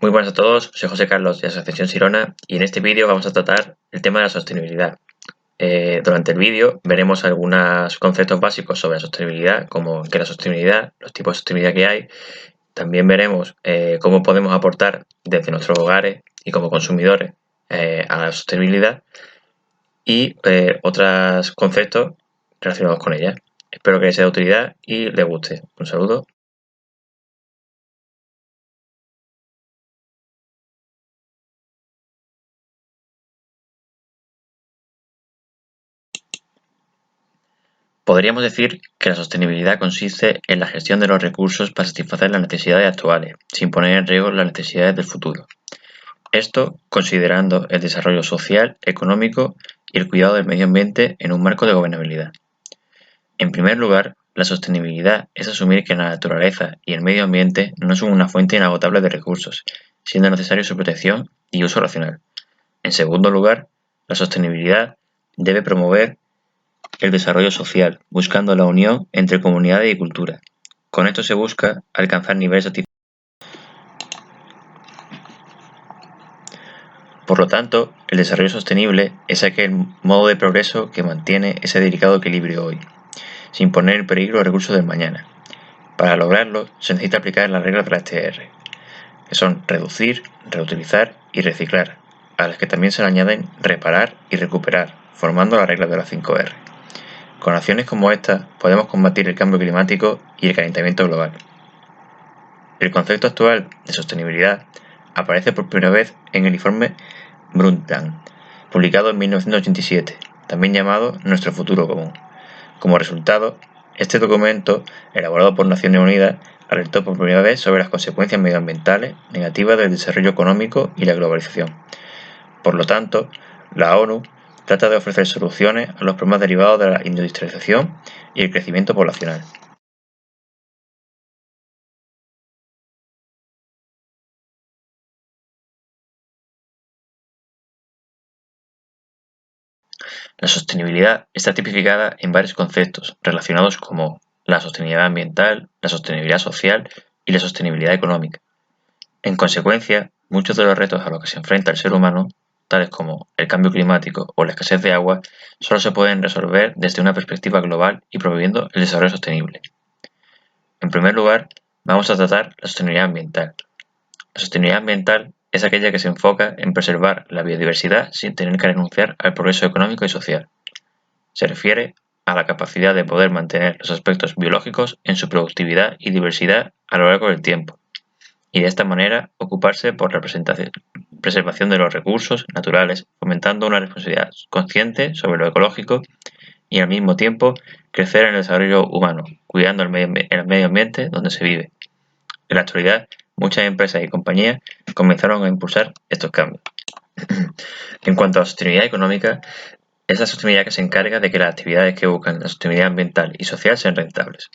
Muy buenas a todos, soy José Carlos de Asociación Sirona y en este vídeo vamos a tratar el tema de la sostenibilidad. Durante el vídeo veremos algunos conceptos básicos sobre la sostenibilidad, como qué es la sostenibilidad, los tipos de sostenibilidad que hay. También veremos cómo podemos aportar desde nuestros hogares y como consumidores a la sostenibilidad y otros conceptos relacionados con ella. Espero que les sea de utilidad y les guste. Un saludo. Podríamos decir que la sostenibilidad consiste en la gestión de los recursos para satisfacer las necesidades actuales, sin poner en riesgo las necesidades del futuro. Esto considerando el desarrollo social, económico y el cuidado del medio ambiente en un marco de gobernabilidad. En primer lugar, la sostenibilidad es asumir que la naturaleza y el medio ambiente no son una fuente inagotable de recursos, siendo necesario su protección y uso racional. En segundo lugar, la sostenibilidad debe promover el desarrollo social, buscando la unión entre comunidades y culturas. Con esto se busca alcanzar niveles satisfactorios. Por lo tanto, el desarrollo sostenible es aquel modo de progreso que mantiene ese delicado equilibrio hoy, sin poner en peligro los recursos del mañana. Para lograrlo, se necesita aplicar las reglas de la STR, que son reducir, reutilizar y reciclar, a las que también se le añaden reparar y recuperar, formando las reglas de las 5R. Con acciones como estas podemos combatir el cambio climático y el calentamiento global. El concepto actual de sostenibilidad aparece por primera vez en el informe Brundtland, publicado en 1987, también llamado Nuestro futuro común. Como resultado, este documento, elaborado por Naciones Unidas, alertó por primera vez sobre las consecuencias medioambientales negativas del desarrollo económico y la globalización. Por lo tanto, la ONU trata de ofrecer soluciones a los problemas derivados de la industrialización y el crecimiento poblacional. La sostenibilidad está tipificada en varios conceptos relacionados como la sostenibilidad ambiental, la sostenibilidad social y la sostenibilidad económica. En consecuencia, muchos de los retos a los que se enfrenta el ser humano, tales como el cambio climático o la escasez de agua, solo se pueden resolver desde una perspectiva global y promoviendo el desarrollo sostenible. En primer lugar, vamos a tratar la sostenibilidad ambiental. La sostenibilidad ambiental es aquella que se enfoca en preservar la biodiversidad sin tener que renunciar al progreso económico y social. Se refiere a la capacidad de poder mantener los aspectos biológicos en su productividad y diversidad a lo largo del tiempo, y de esta manera ocuparse por la preservación de los recursos naturales, fomentando una responsabilidad consciente sobre lo ecológico y al mismo tiempo crecer en el desarrollo humano, cuidando el medio ambiente donde se vive. En la actualidad, muchas empresas y compañías comenzaron a impulsar estos cambios. En cuanto a la sostenibilidad económica, es la sostenibilidad que se encarga de que las actividades que buscan la sostenibilidad ambiental y social sean rentables.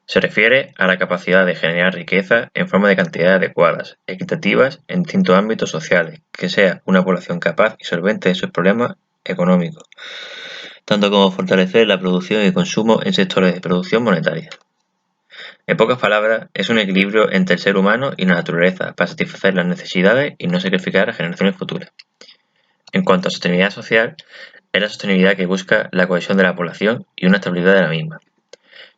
Se refiere a la capacidad de generar riqueza en forma de cantidades adecuadas, equitativas en distintos ámbitos sociales, que sea una población capaz y solvente de sus problemas económicos, tanto como fortalecer la producción y consumo en sectores de producción monetaria. En pocas palabras, es un equilibrio entre el ser humano y la naturaleza para satisfacer las necesidades y no sacrificar a generaciones futuras. En cuanto a sostenibilidad social, es la sostenibilidad que busca la cohesión de la población y una estabilidad de la misma.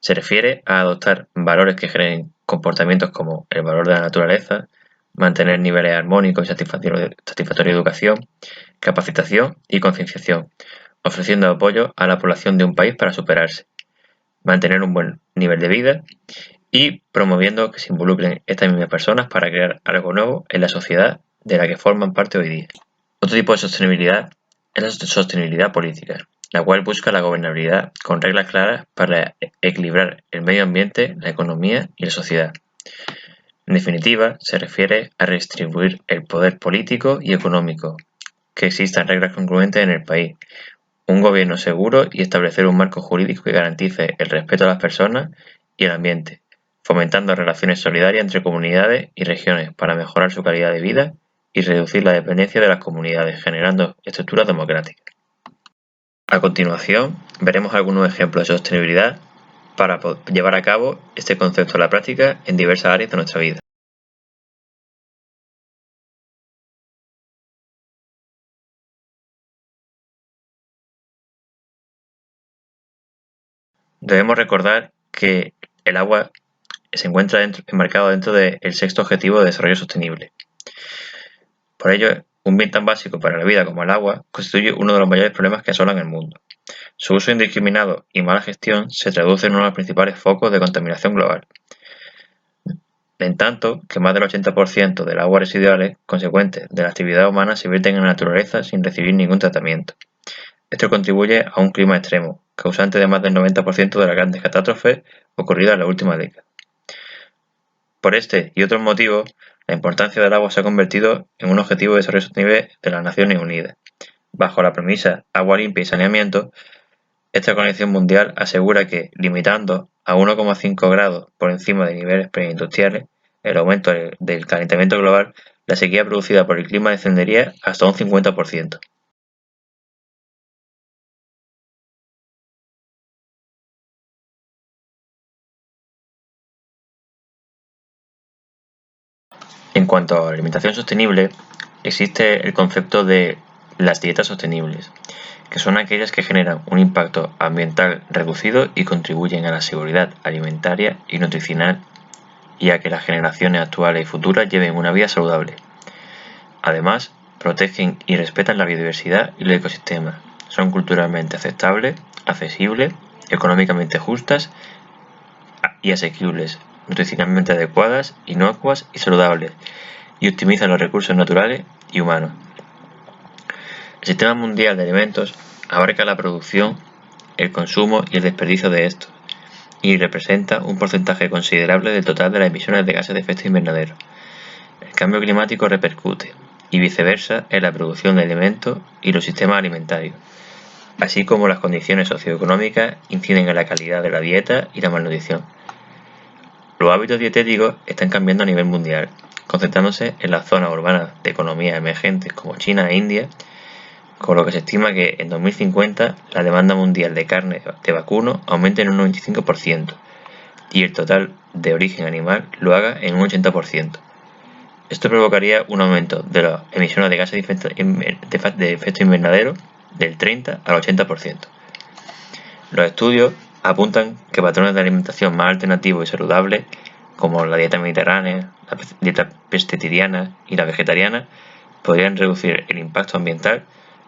Se refiere a adoptar valores que generen comportamientos como el valor de la naturaleza, mantener niveles armónicos y satisfactorios de educación, capacitación y concienciación, ofreciendo apoyo a la población de un país para superarse, mantener un buen nivel de vida y promoviendo que se involucren estas mismas personas para crear algo nuevo en la sociedad de la que forman parte hoy día. Otro tipo de sostenibilidad es la sostenibilidad política, la cual busca la gobernabilidad con reglas claras para equilibrar el medio ambiente, la economía y la sociedad. En definitiva, se refiere a redistribuir el poder político y económico, que existan reglas congruentes en el país, un gobierno seguro y establecer un marco jurídico que garantice el respeto a las personas y el ambiente, fomentando relaciones solidarias entre comunidades y regiones para mejorar su calidad de vida y reducir la dependencia de las comunidades, generando estructuras democráticas. A continuación, veremos algunos ejemplos de sostenibilidad para llevar a cabo este concepto a la práctica en diversas áreas de nuestra vida. Debemos recordar que el agua se encuentra enmarcado dentro del sexto objetivo de desarrollo sostenible. Por ello, un bien tan básico para la vida como el agua constituye uno de los mayores problemas que asolan el mundo. Su uso indiscriminado y mala gestión se traduce en uno de los principales focos de contaminación global. En tanto que más del 80% del agua residuales consecuentes de la actividad humana se vierten en la naturaleza sin recibir ningún tratamiento. Esto contribuye a un clima extremo, causante de más del 90% de las grandes catástrofes ocurridas en la última década. Por este y otros motivos, la importancia del agua se ha convertido en un objetivo de desarrollo sostenible de las Naciones Unidas. Bajo la premisa agua limpia y saneamiento, esta Organización Mundial asegura que, limitando a 1,5 grados por encima de niveles preindustriales el aumento del calentamiento global, la sequía producida por el clima descendería hasta un 50%. En cuanto a la alimentación sostenible, existe el concepto de las dietas sostenibles, que son aquellas que generan un impacto ambiental reducido y contribuyen a la seguridad alimentaria y nutricional y a que las generaciones actuales y futuras lleven una vida saludable. Además, protegen y respetan la biodiversidad y los ecosistemas. Son culturalmente aceptables, accesibles, económicamente justas y asequibles, nutricionalmente adecuadas, inocuas y saludables, y optimizan los recursos naturales y humanos. El Sistema Mundial de Alimentos abarca la producción, el consumo y el desperdicio de estos, y representa un porcentaje considerable del total de las emisiones de gases de efecto invernadero. El cambio climático repercute, y viceversa, en la producción de alimentos y los sistemas alimentarios, así como las condiciones socioeconómicas inciden en la calidad de la dieta y la malnutrición. Los hábitos dietéticos están cambiando a nivel mundial, concentrándose en las zonas urbanas de economías emergentes como China e India, con lo que se estima que en 2050 la demanda mundial de carne de vacuno aumente en un 95% y el total de origen animal lo haga en un 80%. Esto provocaría un aumento de las emisiones de gases de efecto invernadero del 30 al 80%. Los estudios apuntan que patrones de alimentación más alternativos y saludables, como la dieta mediterránea, la dieta pescetariana y la vegetariana, podrían reducir el impacto ambiental,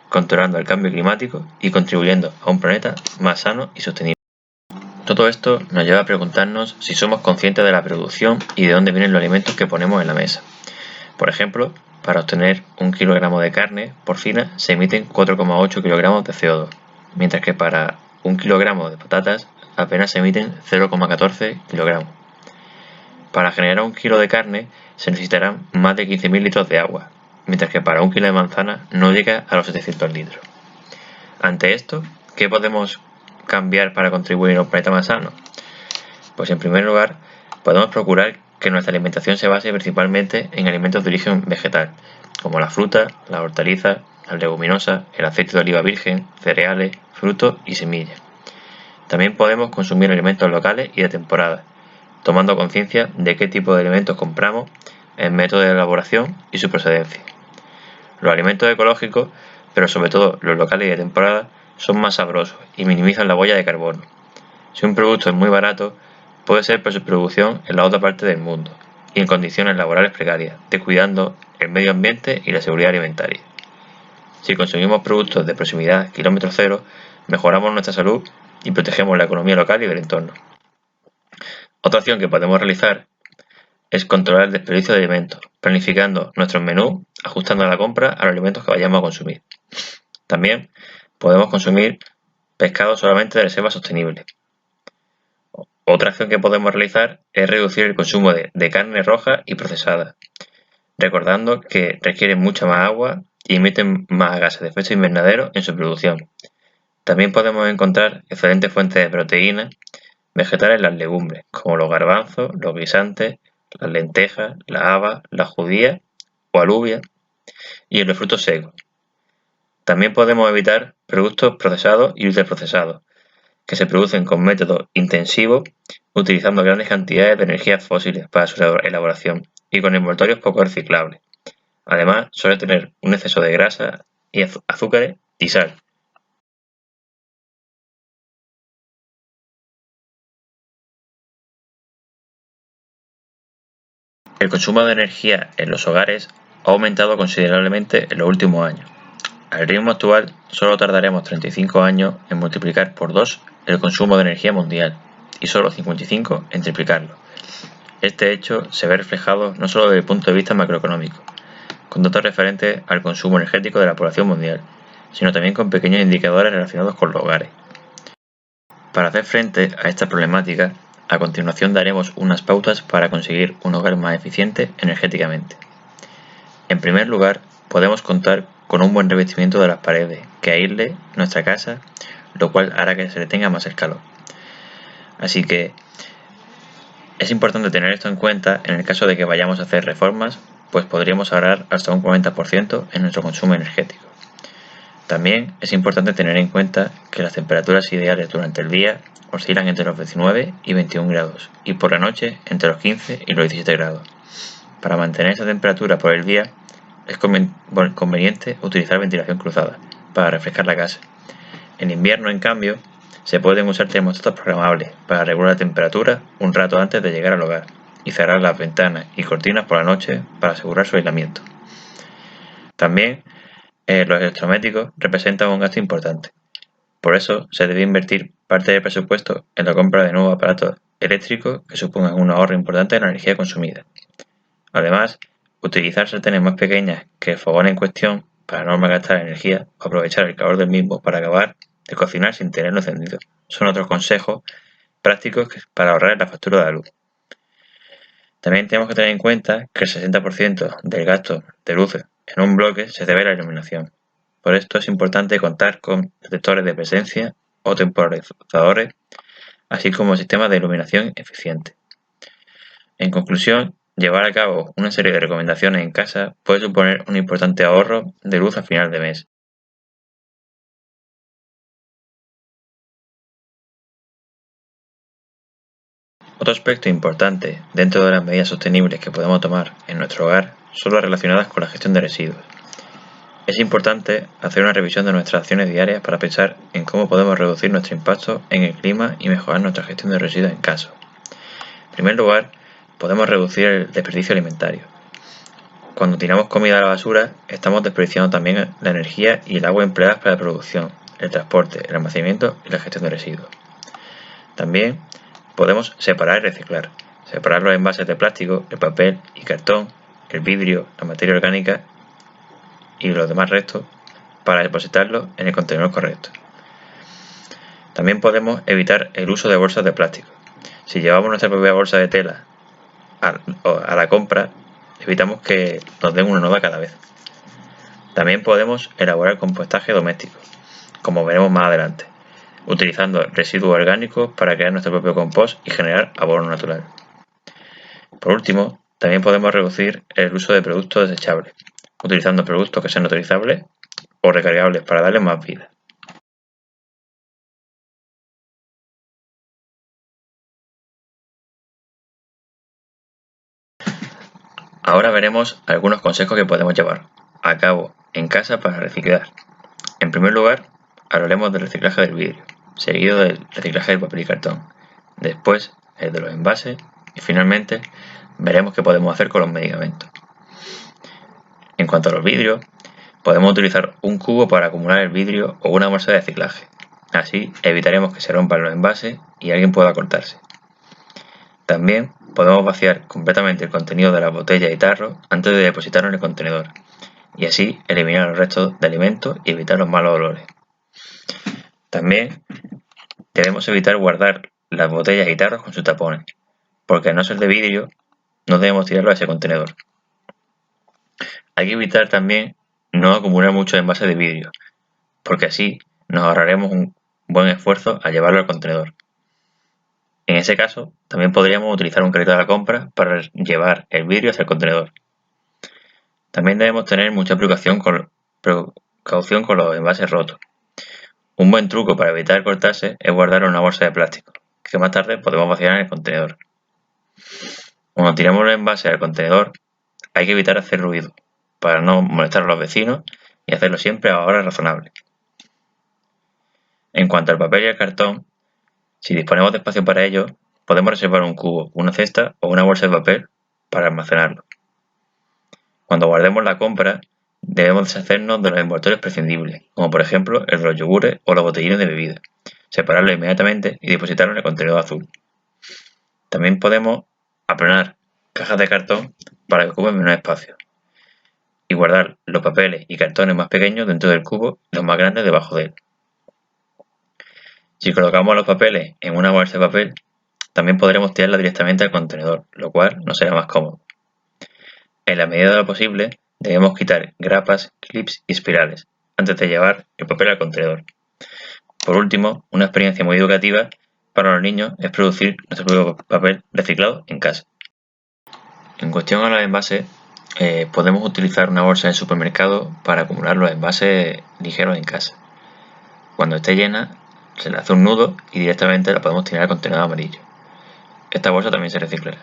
controlando el cambio climático y contribuyendo a un planeta más sano y sostenible. Todo esto nos lleva a preguntarnos si somos conscientes de la producción y de dónde vienen los alimentos que ponemos en la mesa. Por ejemplo, para obtener 1 kilogramo de carne porcina se emiten 4,8 kilogramos de CO2, mientras que para 1 kilogramo de patatas apenas se emiten 0,14 kilogramos. Para generar 1 kilo de carne se necesitarán más de 15.000 litros de agua, mientras que para 1 kilo de manzana no llega a los 700 litros. Ante esto, ¿qué podemos cambiar para contribuir a un planeta más sano? Pues en primer lugar, podemos procurar que nuestra alimentación se base principalmente en alimentos de origen vegetal, como la fruta, las hortalizas, las leguminosas, el aceite de oliva virgen, cereales, frutos y semillas. También podemos consumir alimentos locales y de temporada, tomando conciencia de qué tipo de alimentos compramos, el método de elaboración y su procedencia. Los alimentos ecológicos, pero sobre todo los locales y de temporada, son más sabrosos y minimizan la huella de carbono. Si un producto es muy barato, puede ser por su producción en la otra parte del mundo y en condiciones laborales precarias, descuidando el medio ambiente y la seguridad alimentaria. Si consumimos productos de proximidad kilómetro cero, mejoramos nuestra salud y protegemos la economía local y del entorno. Otra acción que podemos realizar es controlar el desperdicio de alimentos, planificando nuestros menús, ajustando la compra a los alimentos que vayamos a consumir. También podemos consumir pescado solamente de reserva sostenible. Otra acción que podemos realizar es reducir el consumo de carne roja y procesada, recordando que requieren mucha más agua y emiten más gases de efecto invernadero en su producción. También podemos encontrar excelentes fuentes de proteínas vegetales en las legumbres, como los garbanzos, los guisantes, las lentejas, las habas, las judías o alubias, y en los frutos secos. También podemos evitar productos procesados y ultraprocesados, que se producen con métodos intensivos, utilizando grandes cantidades de energías fósiles para su elaboración y con envoltorios poco reciclables. Además, suele tener un exceso de grasa y azúcares y sal. El consumo de energía en los hogares ha aumentado considerablemente en los últimos años. Al ritmo actual, solo tardaremos 35 años en multiplicar por 2 el consumo de energía mundial y solo 55 en triplicarlo. Este hecho se ve reflejado no solo desde el punto de vista macroeconómico, con datos referentes al consumo energético de la población mundial, sino también con pequeños indicadores relacionados con los hogares. Para hacer frente a esta problemática, a continuación daremos unas pautas para conseguir un hogar más eficiente energéticamente. En primer lugar, podemos contar con un buen revestimiento de las paredes que aísle nuestra casa, lo cual hará que se detenga más el calor. Así que es importante tener esto en cuenta en el caso de que vayamos a hacer reformas, pues podríamos ahorrar hasta un 40% en nuestro consumo energético. También es importante tener en cuenta que las temperaturas ideales durante el día oscilan entre los 19 y 21 grados y por la noche entre los 15 y los 17 grados. Para mantener esa temperatura por el día es conveniente utilizar ventilación cruzada para refrescar la casa. En invierno, en cambio, se pueden usar termostatos programables para regular la temperatura un rato antes de llegar al hogar y cerrar las ventanas y cortinas por la noche para asegurar su aislamiento. También los electrodomésticos representan un gasto importante. Por eso se debe invertir parte del presupuesto en la compra de nuevos aparatos eléctricos que supongan un ahorro importante en la energía consumida. Además, utilizar sartenes más pequeñas que el fogón en cuestión para no malgastar energía o aprovechar el calor del mismo para acabar de cocinar sin tenerlo encendido son otros consejos prácticos para ahorrar en la factura de la luz. También tenemos que tener en cuenta que el 60% del gasto de luz en un bloque se debe a la iluminación. Por esto es importante contar con detectores de presencia o temporalizadores, así como sistemas de iluminación eficientes. En conclusión, llevar a cabo una serie de recomendaciones en casa puede suponer un importante ahorro de luz a final de mes. Otro aspecto importante dentro de las medidas sostenibles que podemos tomar en nuestro hogar son las relacionadas con la gestión de residuos. Es importante hacer una revisión de nuestras acciones diarias para pensar en cómo podemos reducir nuestro impacto en el clima y mejorar nuestra gestión de residuos en casa. En primer lugar, podemos reducir el desperdicio alimentario. Cuando tiramos comida a la basura, estamos desperdiciando también la energía y el agua empleadas para la producción, el transporte, el almacenamiento y la gestión de residuos. También podemos separar y reciclar. Separar los envases de plástico, el papel y cartón, el vidrio, la materia orgánica y los demás restos para depositarlos en el contenedor correcto. También podemos evitar el uso de bolsas de plástico. Si llevamos nuestra propia bolsa de tela a la compra, evitamos que nos den una nueva cada vez. También podemos elaborar compostaje doméstico, como veremos más adelante, utilizando residuos orgánicos para crear nuestro propio compost y generar abono natural. Por último, también podemos reducir el uso de productos desechables, utilizando productos que sean reutilizables o recargables para darles más vida. Ahora veremos algunos consejos que podemos llevar a cabo en casa para reciclar. En primer lugar, hablaremos del reciclaje del vidrio, seguido del reciclaje del papel y cartón, después el de los envases y finalmente veremos qué podemos hacer con los medicamentos. En cuanto a los vidrios, podemos utilizar un cubo para acumular el vidrio o una bolsa de reciclaje. Así evitaremos que se rompan los envases y alguien pueda cortarse. También podemos vaciar completamente el contenido de las botellas y tarros antes de depositarlo en el contenedor y así eliminar los restos de alimentos y evitar los malos olores. También debemos evitar guardar las botellas y tarros con sus tapones, porque al no ser de vidrio no debemos tirarlo a ese contenedor. Hay que evitar también no acumular muchos envases de vidrio, porque así nos ahorraremos un buen esfuerzo al llevarlo al contenedor. En ese caso, también podríamos utilizar un carrito de la compra para llevar el vidrio hacia el contenedor. También debemos tener mucha precaución con los envases rotos. Un buen truco para evitar cortarse es guardarlo en una bolsa de plástico, que más tarde podemos vaciar en el contenedor. Cuando tiramos los envases al contenedor, hay que evitar hacer ruido, para no molestar a los vecinos y hacerlo siempre a horas razonables. En cuanto al papel y al cartón, si disponemos de espacio para ello, podemos reservar un cubo, una cesta o una bolsa de papel para almacenarlo. Cuando guardemos la compra, debemos deshacernos de los envoltorios prescindibles, como por ejemplo el de los yogures o los botellines de bebida, separarlo inmediatamente y depositarlo en el contenedor azul. También podemos aplanar cajas de cartón para que ocupen menos espacio y guardar los papeles y cartones más pequeños dentro del cubo y los más grandes debajo de él. Si colocamos los papeles en una bolsa de papel, también podremos tirarla directamente al contenedor, lo cual no será más cómodo. En la medida de lo posible, debemos quitar grapas, clips y espirales antes de llevar el papel al contenedor. Por último, una experiencia muy educativa para los niños es producir nuestro propio papel reciclado en casa. En cuestión a los envases, podemos utilizar una bolsa de supermercado para acumular los envases ligeros en casa. Cuando esté llena, se le hace un nudo y directamente la podemos tirar al contenedor amarillo. Esta bolsa también se reciclará.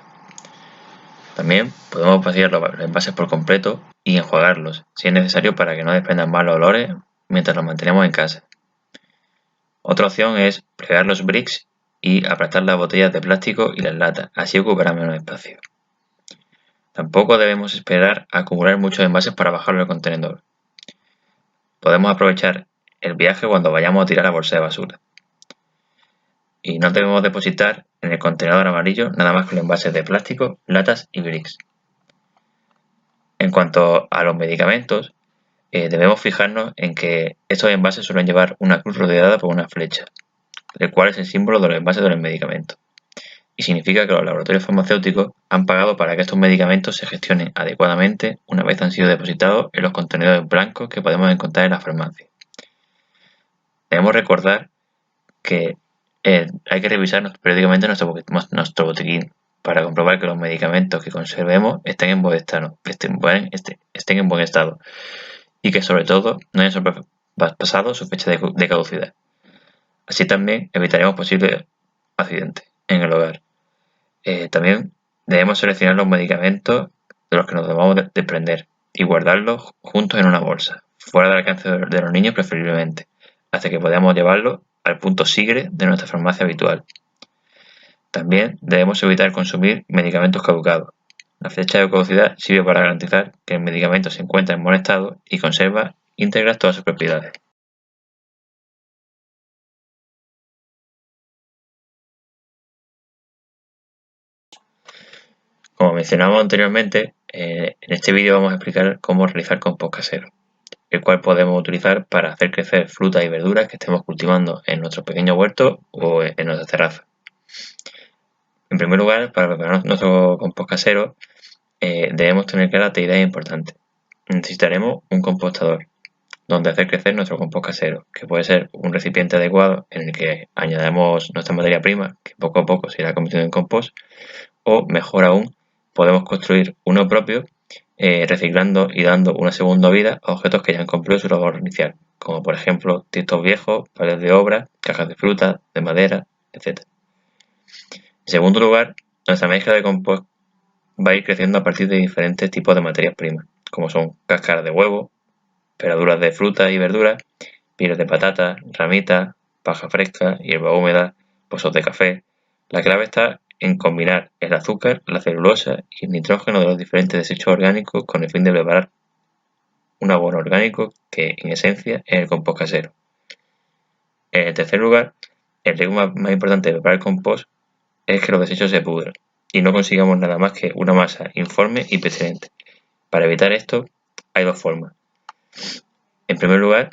También podemos vaciar los envases por completo y enjuagarlos, si es necesario, para que no desprendan malos olores mientras los mantenemos en casa. Otra opción es plegar los bricks y aplastar las botellas de plástico y las latas, así ocupará menos espacio. Tampoco debemos esperar a acumular muchos envases para bajarlo al contenedor. Podemos aprovechar el viaje cuando vayamos a tirar la bolsa de basura. Y no debemos depositar en el contenedor amarillo nada más que los envases de plástico, latas y bricks. En cuanto a los medicamentos, debemos fijarnos en que estos envases suelen llevar una cruz rodeada por una flecha, el cual es el símbolo de los envases de los medicamentos, y significa que los laboratorios farmacéuticos han pagado para que estos medicamentos se gestionen adecuadamente una vez han sido depositados en los contenedores blancos que podemos encontrar en las farmacias. Debemos recordar que hay que revisar periódicamente nuestro botiquín para comprobar que los medicamentos que conservemos estén en buen estado y que sobre todo no hayan sobrepasado su fecha de caducidad. Así también evitaremos posibles accidentes en el hogar. También debemos seleccionar los medicamentos de los que nos debamos desprender y guardarlos juntos en una bolsa, fuera del alcance de los niños preferiblemente, hasta que podamos llevarlos al punto SIGRE de nuestra farmacia habitual. También debemos evitar consumir medicamentos caducados. La fecha de caducidad sirve para garantizar que el medicamento se encuentra en buen estado y conserva íntegras todas sus propiedades. Como mencionamos anteriormente, en este vídeo vamos a explicar cómo realizar compost casero, el cual podemos utilizar para hacer crecer frutas y verduras que estemos cultivando en nuestro pequeño huerto o en nuestra terraza. En primer lugar, para preparar nuestro compost casero, debemos tener claras 3 ideas importantes. Necesitaremos un compostador, donde hacer crecer nuestro compost casero, que puede ser un recipiente adecuado en el que añadamos nuestra materia prima, que poco a poco se irá convirtiendo en compost, o mejor aún, podemos construir uno propio, reciclando y dando una segunda vida a objetos que ya han cumplido su labor inicial, como por ejemplo tiestos viejos, palos de obra, cajas de fruta, de madera, etc. En segundo lugar, nuestra mezcla de compost va a ir creciendo a partir de diferentes tipos de materias primas, como son cáscaras de huevo, peladuras de frutas y verduras, pieles de patata, ramitas, paja fresca, hierba húmeda, pozos de café. La clave está en combinar el azúcar, la celulosa y el nitrógeno de los diferentes desechos orgánicos con el fin de preparar un abono orgánico que, en esencia, es el compost casero. En tercer lugar, el riesgo más importante de preparar el compost es que los desechos se pudran y no consigamos nada más que una masa informe y pestilente. Para evitar esto, hay 2 formas. En primer lugar,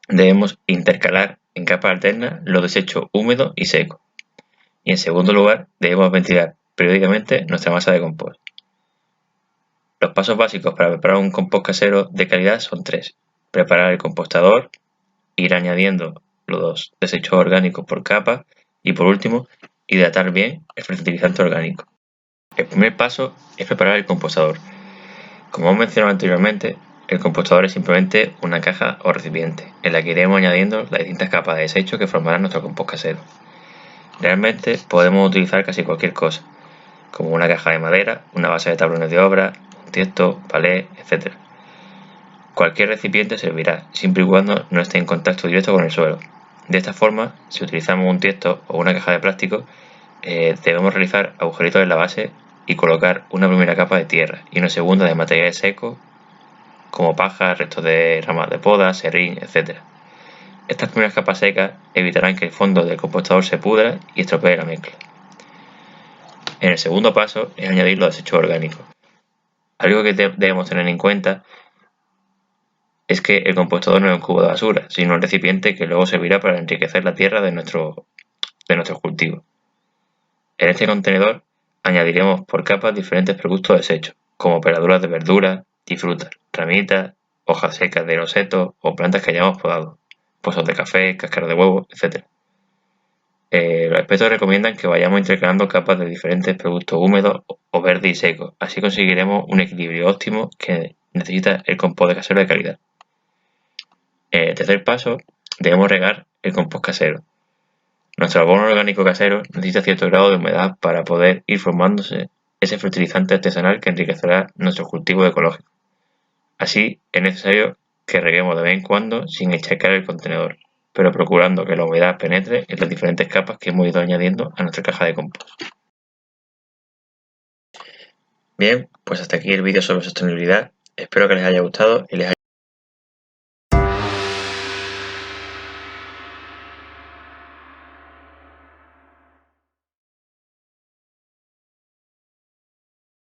debemos intercalar en capas alternas los desechos húmedos y secos. Y en segundo lugar, debemos ventilar periódicamente nuestra masa de compost. Los pasos básicos para preparar un compost casero de calidad son 3. Preparar el compostador, ir añadiendo los desechos orgánicos por capas y por último, hidratar bien el fertilizante orgánico. El primer paso es preparar el compostador. Como hemos mencionado anteriormente, el compostador es simplemente una caja o recipiente en la que iremos añadiendo las distintas capas de desechos que formarán nuestro compost casero. Realmente podemos utilizar casi cualquier cosa, como una caja de madera, una base de tablones de obra, un tiesto, palé, etc. Cualquier recipiente servirá, siempre y cuando no esté en contacto directo con el suelo. De esta forma, si utilizamos un tiesto o una caja de plástico, debemos realizar agujeritos en la base y colocar una primera capa de tierra y una segunda de materiales secos como paja, restos de ramas de poda, serrín, etc. Estas primeras capas secas evitarán que el fondo del compostador se pudra y estropee la mezcla. En el segundo paso es añadir los desechos orgánicos. Algo que debemos tener en cuenta es que el compostador no es un cubo de basura, sino un recipiente que luego servirá para enriquecer la tierra de nuestros cultivos. En este contenedor añadiremos por capas diferentes productos desechos, como peladuras de verduras y frutas, ramitas, hojas secas de los setos o plantas que hayamos podado, pozos de café, cáscaras de huevo, etc. Los expertos recomiendan que vayamos intercalando capas de diferentes productos húmedos o verdes y secos, así conseguiremos un equilibrio óptimo que necesita el compost casero de calidad. En el tercer paso, debemos regar el compost casero. Nuestro abono orgánico casero necesita cierto grado de humedad para poder ir formándose ese fertilizante artesanal que enriquecerá nuestros cultivos ecológicos. Así, es necesario que reguemos de vez en cuando sin encharcar el contenedor, pero procurando que la humedad penetre en las diferentes capas que hemos ido añadiendo a nuestra caja de compost. Bien, pues hasta aquí el vídeo sobre sostenibilidad. Espero que les haya gustado y les haya